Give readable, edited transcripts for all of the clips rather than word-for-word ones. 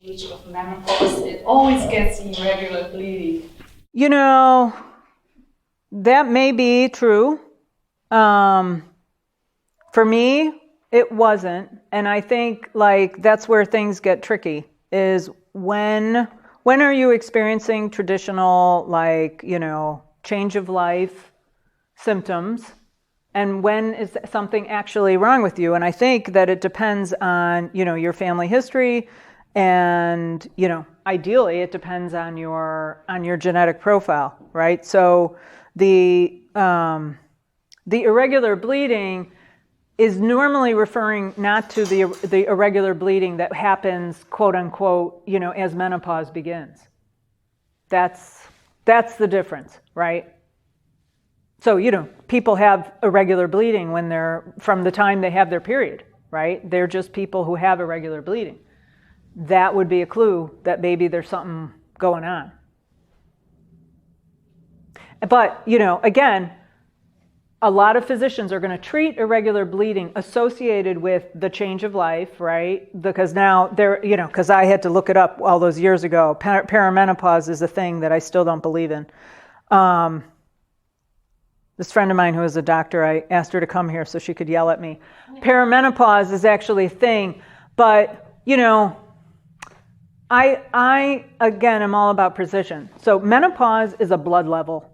age of menopause, it always gets irregular bleeding. You know, that may be true. For me, it wasn't. And I think like that's where things get tricky is when are you experiencing traditional, like, you know, change of life symptoms? And when is something actually wrong with you? And I think that it depends on, you know, your family history and, you know, ideally it depends on your genetic profile, right? So the irregular bleeding is normally referring not to the irregular bleeding that happens, quote unquote, you know, as menopause begins. That's the difference, right? So, you know, people have irregular bleeding when they're, from the time they have their period, right? They're just people who have irregular bleeding. That would be a clue that maybe there's something going on. But, you know, again, a lot of physicians are going to treat irregular bleeding associated with the change of life, right? Because now they're, you know, because I had to look it up all those years ago. Perimenopause is a thing that I still don't believe in. This friend of mine who is a doctor, I asked her to come here so she could yell at me. Perimenopause is actually a thing, but, you know, I again, am all about precision. So menopause is a blood level.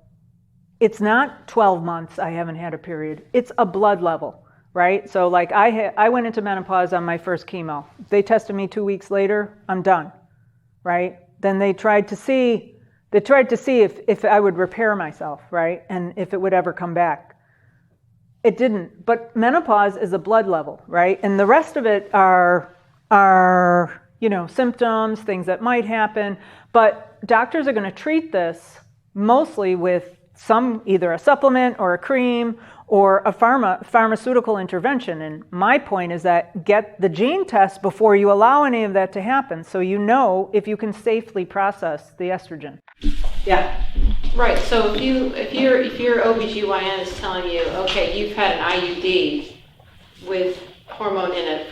It's not 12 months I haven't had a period. It's a blood level, right? So like I went into menopause on my first chemo. They tested me 2 weeks later, I'm done, right? Then they tried to see if I would repair myself, right? And if it would ever come back. It didn't. But menopause is a blood level, right? And the rest of it are you know, symptoms, things that might happen. But doctors are going to treat this mostly with either a supplement or a cream or a pharmaceutical intervention. And my point is that get the gene test before you allow any of that to happen, so you know if you can safely process the estrogen. Yeah. Right. So if your OBGYN is telling you, okay, you've had an IUD with hormone in it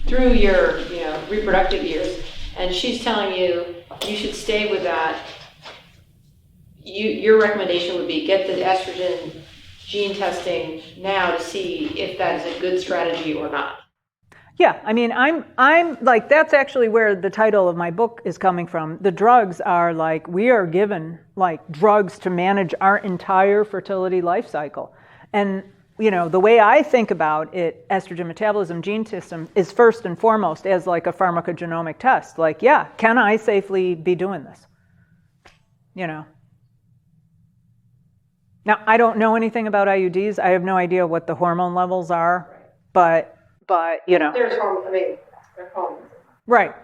through your, you know, reproductive years, and she's telling you you should stay with that, your recommendation would be get the estrogen gene testing now to see if that is a good strategy or not. Yeah, I mean, I'm like, that's actually where the title of my book is coming from. The drugs are like, we are given like drugs to manage our entire fertility life cycle. And, you know, the way I think about it, estrogen metabolism gene system is first and foremost as like a pharmacogenomic test. Like, yeah, can I safely be doing this? You know. Now, I don't know anything about IUDs. I have no idea what the hormone levels are, but you know. There's hormones. They're hormones. Right.